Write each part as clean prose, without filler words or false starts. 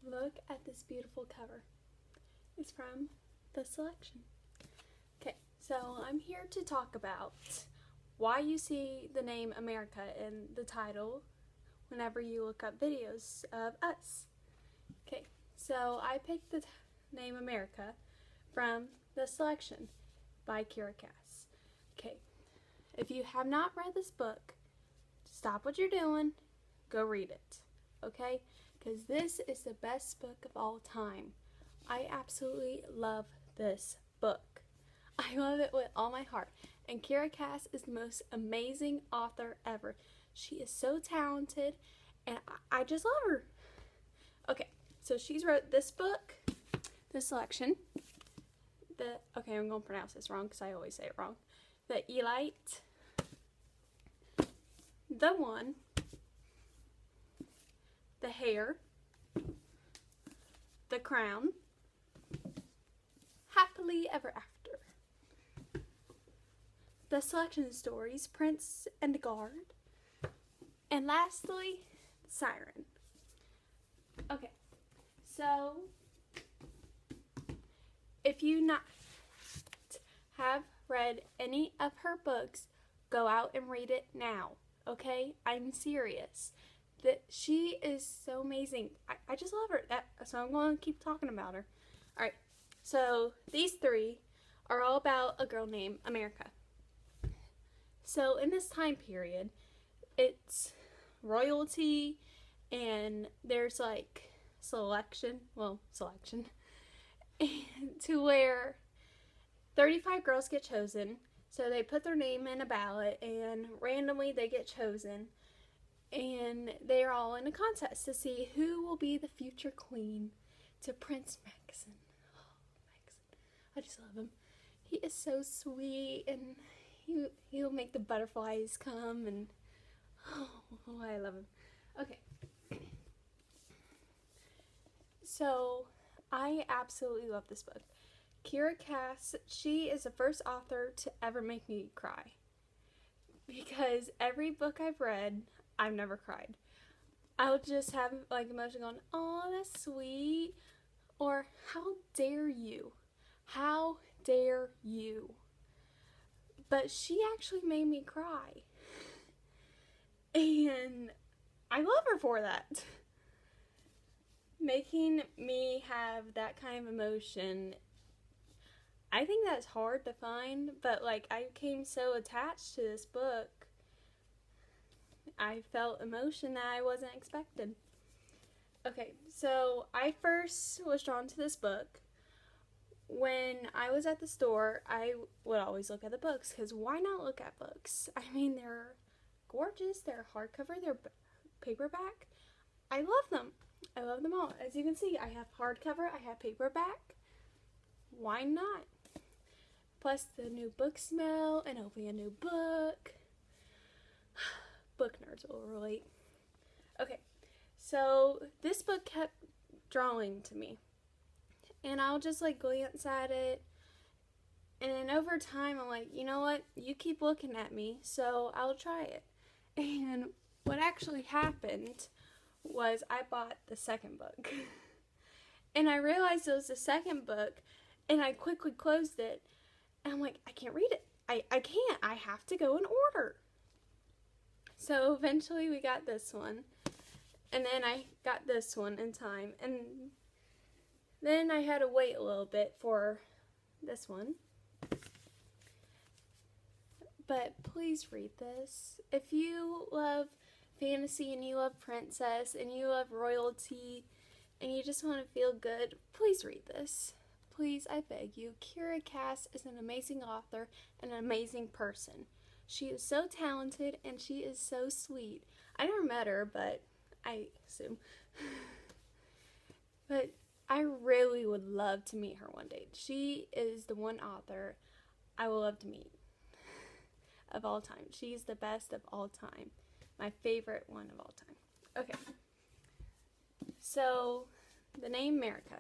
Look at this beautiful cover. It's from The Selection. Okay, so I'm here to talk about why you see the name America in the title whenever you look up videos of us. Okay, so I picked the name America from The Selection by Kiera Cass. Okay, if you have not read this book, stop what you're doing, go read it, okay? Because this is the best book of all time. I absolutely love this book. I love it with all my heart. And Kiera Cass is the most amazing author ever. She is so talented, and I just love her. Okay, so she's wrote this book, The Selection. Okay, I'm going to pronounce this wrong because I always say it wrong. The Elite, The One, The Hare, The Crown, Happily Ever After, The Selection Stories, Prince and Guard, and lastly, Siren. Okay, so if you not have read any of her books, go out and read it now, okay? I'm serious. She is so amazing. I just love her. So I'm going to keep talking about her. Alright, so these three are all about a girl named America. So in this time period, it's royalty, and there's like selection, to where 35 girls get chosen. So they put their name in a ballot, and randomly they get chosen. And they're all in a contest to see who will be the future queen to Prince Maxon. Oh, Maxon. I just love him. He is so sweet, and he'll make the butterflies come, and oh, I love him. Okay. So, I absolutely love this book. Kiera Cass, she is the first author to ever make me cry. Because every book I've read, I've never cried. I'll just have like emotion going, oh, that's sweet, or how dare you? How dare you? But she actually made me cry. And I love her for that. Making me have that kind of emotion, I think that's hard to find, but like I became so attached to this book. I felt emotion that I wasn't expecting. Okay, so I first was drawn to this book when I was at the store. I would always look at the books, because why not look at books? I mean, they're gorgeous, they're hardcover, they're paperback. I love them. I love them all. As you can see, I have hardcover, I have paperback. Why not? Plus the new book smell and opening a new book. Book nerds will relate. Okay, so this book kept drawing to me, and I'll just like glance at it, and then over time I'm like, you know what, you keep looking at me, so I'll try it. And what actually happened was I bought the second book and I realized it was the second book, and I quickly closed it, and I'm like, I can't read it. I can't. I have to go in order. So eventually we got this one, and then I got this one in time, and then I had to wait a little bit for this one. But please read this. If you love fantasy, and you love princess, and you love royalty, and you just want to feel good, please read this. Please, I beg you. Kiera Cass is an amazing author and an amazing person. She is so talented, and she is so sweet. I never met her, but I assume. But I really would love to meet her one day. She is the one author I would love to meet of all time. She's the best of all time. My favorite one of all time. Okay. So, the name America.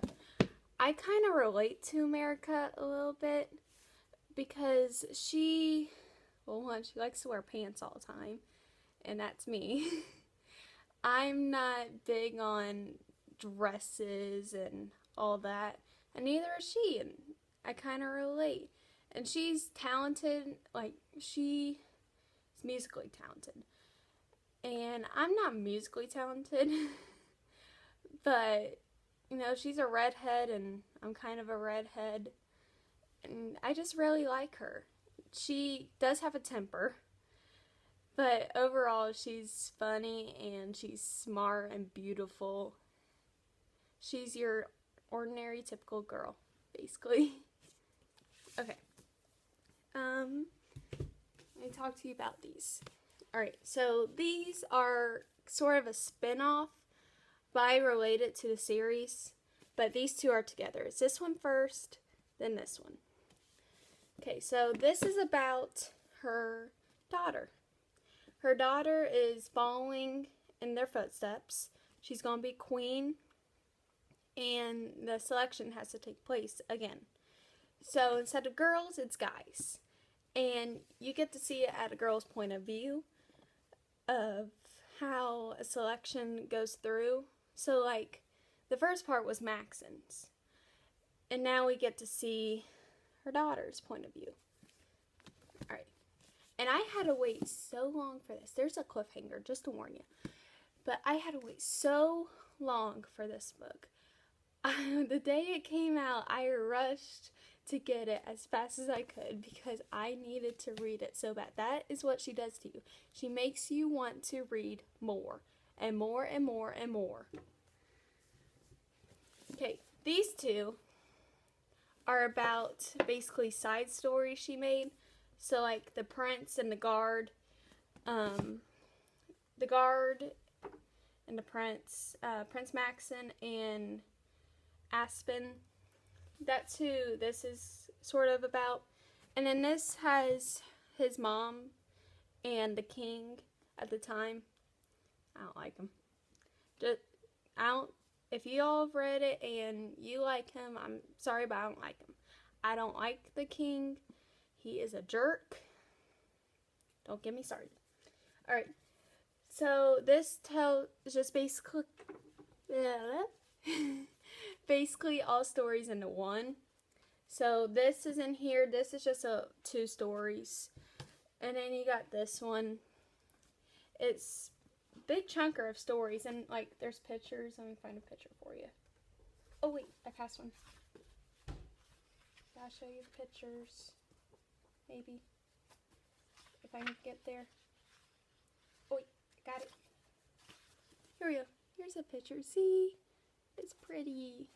I kind of relate to America a little bit, because she likes to wear pants all the time, and that's me. I'm not big on dresses and all that, and neither is she, and I kind of relate. And she's talented, like, she's musically talented. And I'm not musically talented, but, you know, she's a redhead, and I'm kind of a redhead, and I just really like her. She does have a temper, but overall, she's funny, and she's smart and beautiful. She's your ordinary, typical girl, basically. Okay. Let me talk to you about these. Alright, so these are sort of a spin-off, but I relate it to the series. But these two are together. It's this one first, then this one. Okay, so this is about her daughter. Her daughter is following in their footsteps. She's going to be queen, and the selection has to take place again. So instead of girls, it's guys. And you get to see it at a girl's point of view of how a selection goes through. So, like, the first part was Maxon's. And now we get to see her daughter's point of view. Alright. And I had to wait so long for this. There's a cliffhanger, just to warn you. But I had to wait so long for this book. The day it came out, I rushed to get it as fast as I could because I needed to read it so bad. That is what she does to you. She makes you want to read more and more and more and more. Okay, these two are about basically side stories she made. So like the prince and the guard, and the prince, Prince Maxon and Aspen. That's who this is sort of about. And then this has his mom and the king at the time. I don't like him. If you all have read it and you like him, I'm sorry, but I don't like him. I don't like the king. He is a jerk. Don't get me started. Alright. So this tells just basically all stories into one. So this is in here. This is just two stories. And then you got this one. It's a big chunker of stories. And like there's pictures. Let me find a picture for you. Oh wait, I passed one. I'll show you the pictures. Maybe. If I can get there. Oh wait, got it. Here we go. Here's a picture. See? It's pretty.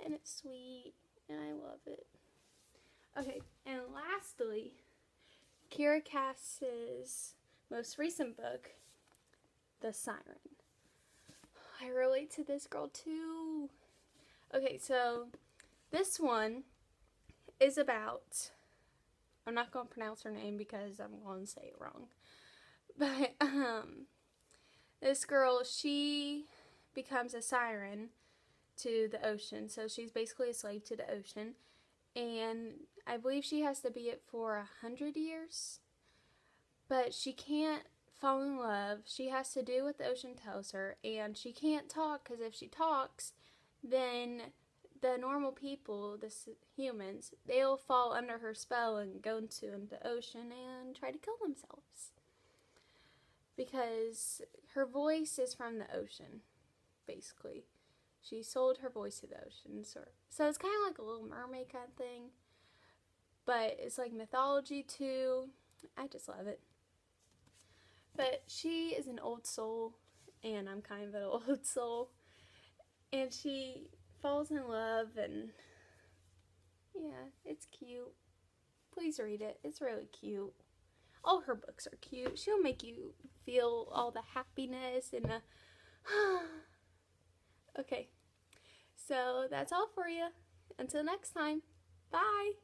And it's sweet. And I love it. Okay, and lastly, Kiera Cass's most recent book, The Siren. I relate to this girl too. Okay, so this one is about, I'm not going to pronounce her name because I'm going to say it wrong. But this girl, she becomes a siren to the ocean. So she's basically a slave to the ocean. And I believe she has to be it for 100 years. But she can't fall in love. She has to do what the ocean tells her. And she can't talk because if she talks, then the normal people, the humans, they'll fall under her spell and go into the ocean and try to kill themselves. Because her voice is from the ocean, basically. She sold her voice to the ocean. So it's kind of like a Little Mermaid kind of thing. But it's like mythology too. I just love it. But she is an old soul. And I'm kind of an old soul. And she falls in love. And yeah, it's cute. Please read it. It's really cute. All her books are cute. She'll make you feel all the happiness and the... Okay, so that's all for you. Until next time, bye!